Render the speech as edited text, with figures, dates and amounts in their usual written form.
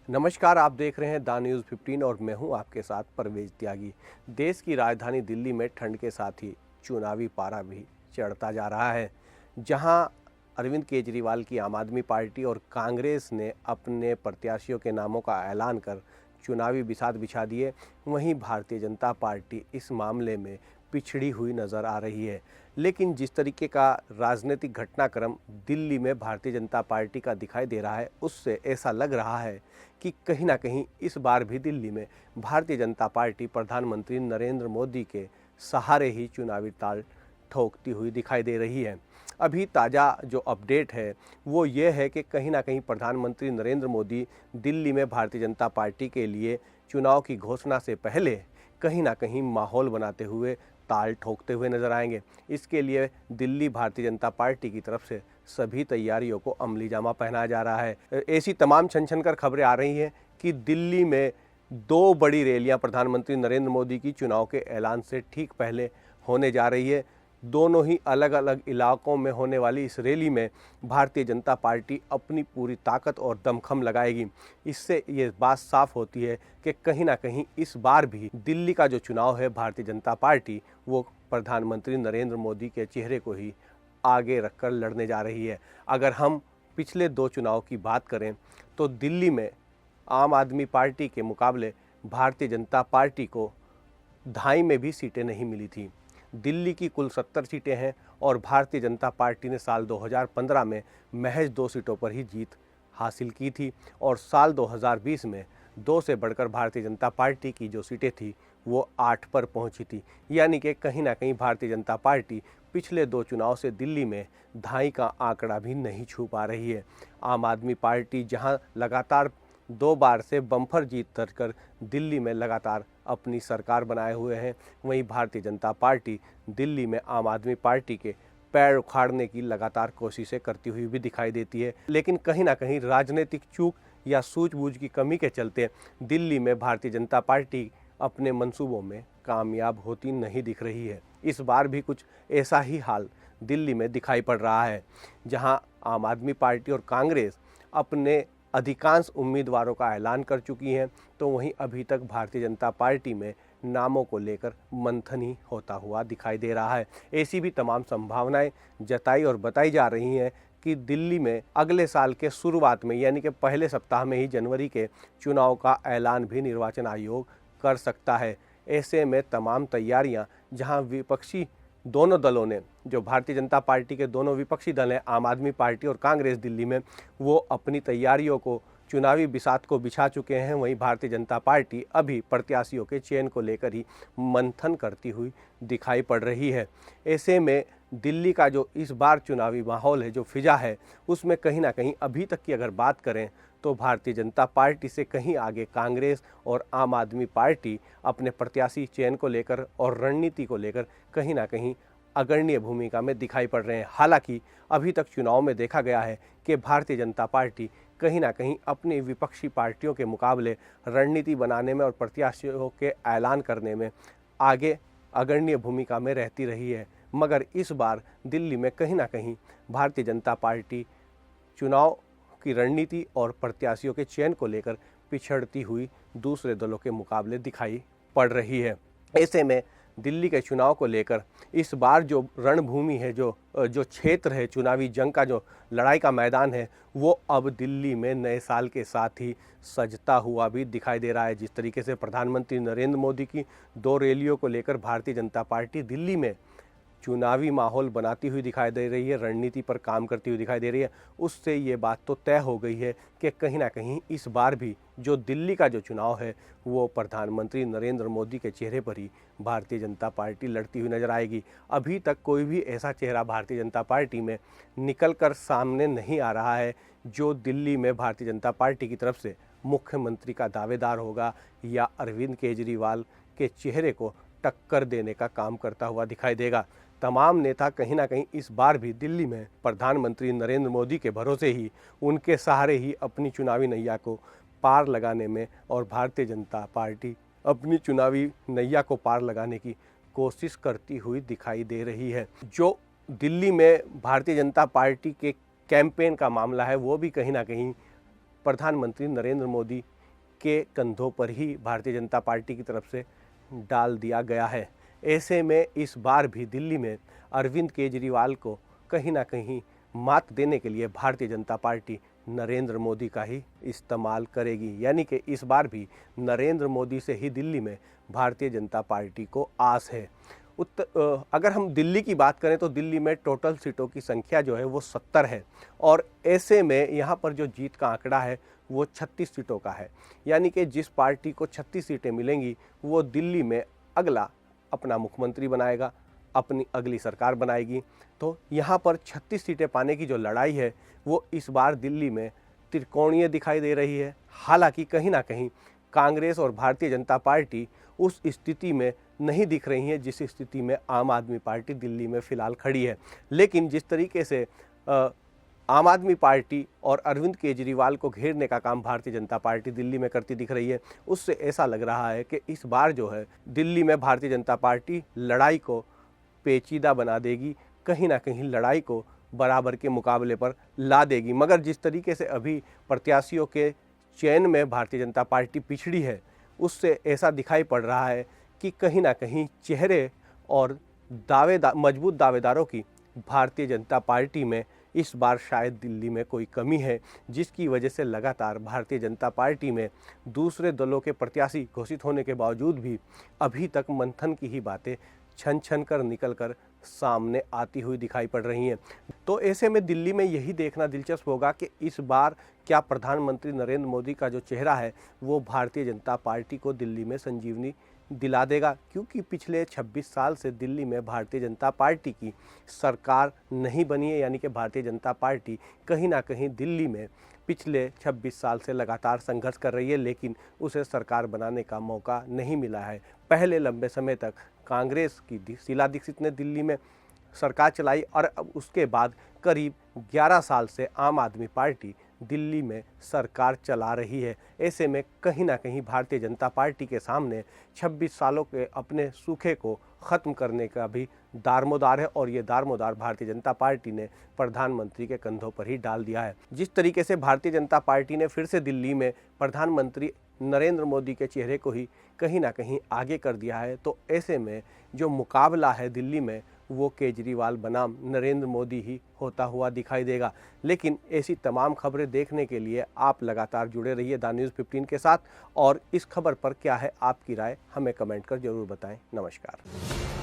नमस्कार, आप देख रहे हैं द न्यूज़ 15 और मैं हूं आपके साथ परवेज त्यागी। देश की राजधानी दिल्ली में ठंड के साथ ही चुनावी पारा भी चढ़ता जा रहा है। जहां अरविंद केजरीवाल की आम आदमी पार्टी और कांग्रेस ने अपने प्रत्याशियों के नामों का ऐलान कर चुनावी बिसात बिछा दिए, वहीं भारतीय जनता पार्टी इस मामले में पिछड़ी हुई नज़र आ रही है। लेकिन जिस तरीके का राजनीतिक घटनाक्रम दिल्ली में भारतीय जनता पार्टी का दिखाई दे रहा है, उससे ऐसा लग रहा है कि कहीं ना कहीं इस बार भी दिल्ली में भारतीय जनता पार्टी प्रधानमंत्री नरेंद्र मोदी के सहारे ही चुनावी ताल ठोकती हुई दिखाई दे रही है। अभी ताज़ा जो अपडेट है वो ये है कि कहीं ना कहीं प्रधानमंत्री नरेंद्र मोदी दिल्ली में भारतीय जनता पार्टी के लिए चुनाव की घोषणा से पहले कहीं ना कहीं माहौल बनाते हुए ताल ठोकते हुए नजर आएंगे। इसके लिए दिल्ली भारतीय जनता पार्टी की तरफ से सभी तैयारियों को अमली जामा पहनाया जा रहा है। ऐसी तमाम छन-छन कर खबरें आ रही हैं कि दिल्ली में दो बड़ी रैलियां प्रधानमंत्री नरेंद्र मोदी की चुनाव के ऐलान से ठीक पहले होने जा रही है। दोनों ही अलग अलग इलाकों में होने वाली इस रैली में भारतीय जनता पार्टी अपनी पूरी ताकत और दमखम लगाएगी। इससे ये बात साफ होती है कि कहीं ना कहीं इस बार भी दिल्ली का जो चुनाव है भारतीय जनता पार्टी वो प्रधानमंत्री नरेंद्र मोदी के चेहरे को ही आगे रखकर लड़ने जा रही है। अगर हम पिछले दो चुनाव की बात करें तो दिल्ली में आम आदमी पार्टी के मुकाबले भारतीय जनता पार्टी को 2.5 में भी सीटें नहीं मिली थी। दिल्ली की कुल 70 सीटें हैं और भारतीय जनता पार्टी ने साल 2015 में महज 2 सीटों पर ही जीत हासिल की थी और साल 2020 में 2 से बढ़कर भारतीय जनता पार्टी की जो सीटें थी वो 8 पर पहुंची थी। यानी कि कहीं ना कहीं भारतीय जनता पार्टी पिछले दो चुनाव से दिल्ली में 2.5 का आंकड़ा भी नहीं छू पा रही है। आम आदमी पार्टी जहां लगातार 2 बार से बम्पर जीत दर्ज कर दिल्ली में लगातार अपनी सरकार बनाए हुए हैं, वहीं भारतीय जनता पार्टी दिल्ली में आम आदमी पार्टी के पैर उखाड़ने की लगातार कोशिशें करती हुई भी दिखाई देती है। लेकिन कहीं ना कहीं राजनीतिक चूक या सूझबूझ की कमी के चलते दिल्ली में भारतीय जनता पार्टी अपने मंसूबों में कामयाब होती नहीं दिख रही है। इस बार भी कुछ ऐसा ही हाल दिल्ली में दिखाई पड़ रहा है, जहां आम आदमी पार्टी और कांग्रेस अपने अधिकांश उम्मीदवारों का ऐलान कर चुकी हैं, तो वहीं अभी तक भारतीय जनता पार्टी में नामों को लेकर मंथन ही होता हुआ दिखाई दे रहा है। ऐसी भी तमाम संभावनाएं जताई और बताई जा रही हैं कि दिल्ली में अगले साल के शुरुआत में यानी कि पहले सप्ताह में ही जनवरी के चुनाव का ऐलान भी निर्वाचन आयोग कर सकता है। ऐसे में तमाम तैयारियां जहां विपक्षी दोनों दलों ने, जो भारतीय जनता पार्टी के दोनों विपक्षी दल हैं आम आदमी पार्टी और कांग्रेस दिल्ली में, वो अपनी तैयारियों को चुनावी बिसात को बिछा चुके हैं। वहीं भारतीय जनता पार्टी अभी प्रत्याशियों के चयन को लेकर ही मंथन करती हुई दिखाई पड़ रही है। ऐसे में दिल्ली का जो इस बार चुनावी माहौल है, जो फिजा है, उसमें कहीं ना कहीं अभी तक की अगर बात करें तो भारतीय जनता पार्टी से कहीं आगे कांग्रेस और आम आदमी पार्टी अपने प्रत्याशी चयन को लेकर और रणनीति को लेकर कहीं ना कहीं अग्रणी भूमिका में दिखाई पड़ रहे हैं। हालांकि अभी तक चुनाव में देखा गया है कि भारतीय जनता पार्टी कहीं ना कहीं अपनी विपक्षी पार्टियों के मुकाबले रणनीति बनाने में और प्रत्याशियों के ऐलान करने में आगे अग्रणी भूमिका में रहती रही है। मगर इस बार दिल्ली में कहीं ना कहीं भारतीय जनता पार्टी चुनाव की रणनीति और प्रत्याशियों के चयन को लेकर पिछड़ती हुई दूसरे दलों के मुकाबले दिखाई पड़ रही है। ऐसे में दिल्ली के चुनाव को लेकर इस बार जो रणभूमि है, जो क्षेत्र है, चुनावी जंग का जो लड़ाई का मैदान है, वो अब दिल्ली में नए साल के साथ ही सजता हुआ भी दिखाई दे रहा है। जिस तरीके से प्रधानमंत्री नरेंद्र मोदी की 2 रैलियों को लेकर भारतीय जनता पार्टी दिल्ली में चुनावी माहौल बनाती हुई दिखाई दे रही है, रणनीति पर काम करती हुई दिखाई दे रही है, उससे ये बात तो तय हो गई है कि कहीं ना कहीं इस बार भी जो दिल्ली का जो चुनाव है वो प्रधानमंत्री नरेंद्र मोदी के चेहरे पर ही भारतीय जनता पार्टी लड़ती हुई नजर आएगी। अभी तक कोई भी ऐसा चेहरा भारतीय जनता पार्टी में निकल कर सामने नहीं आ रहा है जो दिल्ली में भारतीय जनता पार्टी की तरफ से मुख्यमंत्री का दावेदार होगा या अरविंद केजरीवाल के चेहरे को टक्कर देने का काम करता हुआ दिखाई देगा। तमाम नेता कहीं ना कहीं इस बार भी दिल्ली में प्रधानमंत्री नरेंद्र मोदी के भरोसे ही, उनके सहारे ही अपनी चुनावी नैया को पार लगाने में और भारतीय जनता पार्टी अपनी चुनावी नैया को पार लगाने की कोशिश करती हुई दिखाई दे रही है। जो दिल्ली में भारतीय जनता पार्टी के कैंपेन का मामला है वो भी कहीं ना कहीं प्रधानमंत्री नरेंद्र मोदी के कंधों पर ही भारतीय जनता पार्टी की तरफ से डाल दिया गया है। ऐसे में इस बार भी दिल्ली में अरविंद केजरीवाल को कहीं ना कहीं मात देने के लिए भारतीय जनता पार्टी नरेंद्र मोदी का ही इस्तेमाल करेगी, यानी कि इस बार भी नरेंद्र मोदी से ही दिल्ली में भारतीय जनता पार्टी को आस है। अगर हम दिल्ली की बात करें तो दिल्ली में टोटल सीटों की संख्या जो है वो 70 है और ऐसे में यहाँ पर जो जीत का आंकड़ा है वो 36 सीटों का है, यानी कि जिस पार्टी को 36 सीटें मिलेंगी वो दिल्ली में अगला अपना मुख्यमंत्री बनाएगा, अपनी अगली सरकार बनाएगी। तो यहाँ पर 36 सीटें पाने की जो लड़ाई है वो इस बार दिल्ली में त्रिकोणीय दिखाई दे रही है। हालांकि कहीं ना कहीं कांग्रेस और भारतीय जनता पार्टी उस स्थिति में नहीं दिख रही है जिस स्थिति में आम आदमी पार्टी दिल्ली में फ़िलहाल खड़ी है। लेकिन जिस तरीके से आम आदमी पार्टी और अरविंद केजरीवाल को घेरने का काम भारतीय जनता पार्टी दिल्ली में करती दिख रही है, उससे ऐसा लग रहा है कि इस बार जो है दिल्ली में भारतीय जनता पार्टी लड़ाई को पेचीदा बना देगी, कहीं ना कहीं लड़ाई को बराबर के मुकाबले पर ला देगी। मगर जिस तरीके से अभी प्रत्याशियों के चयन में भारतीय जनता पार्टी पिछड़ी है, उससे ऐसा दिखाई पड़ रहा है कि कहीं ना कहीं चेहरे और मजबूत दावेदारों की भारतीय जनता पार्टी में इस बार शायद दिल्ली में कोई कमी है, जिसकी वजह से लगातार भारतीय जनता पार्टी में दूसरे दलों के प्रत्याशी घोषित होने के बावजूद भी अभी तक मंथन की ही बातें छन छन कर निकल कर सामने आती हुई दिखाई पड़ रही हैं। तो ऐसे में दिल्ली में यही देखना दिलचस्प होगा कि इस बार क्या प्रधानमंत्री नरेंद्र मोदी का जो चेहरा है वो भारतीय जनता पार्टी को दिल्ली में संजीवनी दिला देगा, क्योंकि पिछले 26 साल से दिल्ली में भारतीय जनता पार्टी की सरकार नहीं बनी है, यानी कि भारतीय जनता पार्टी कहीं ना कहीं दिल्ली में पिछले 26 साल से लगातार संघर्ष कर रही है, लेकिन उसे सरकार बनाने का मौका नहीं मिला है। पहले लंबे समय तक कांग्रेस की शीला दीक्षित ने दिल्ली में सरकार चलाई और अब उसके बाद करीब 11 साल से आम आदमी पार्टी दिल्ली में सरकार चला रही है। ऐसे में कहीं ना कहीं भारतीय जनता पार्टी के सामने 26 सालों के अपने सूखे को ख़त्म करने का भी दारमोदार है और ये दारमोदार भारतीय जनता पार्टी ने प्रधानमंत्री के कंधों पर ही डाल दिया है। जिस तरीके से भारतीय जनता पार्टी ने फिर से दिल्ली में प्रधानमंत्री नरेंद्र मोदी के चेहरे को ही कहीं ना कहीं आगे कर दिया है, तो ऐसे में जो मुकाबला है दिल्ली में वो केजरीवाल बनाम नरेंद्र मोदी ही होता हुआ दिखाई देगा। लेकिन ऐसी तमाम खबरें देखने के लिए आप लगातार जुड़े रहिए द न्यूज़ 15 के साथ और इस खबर पर क्या है आपकी राय हमें कमेंट कर जरूर बताएं। नमस्कार।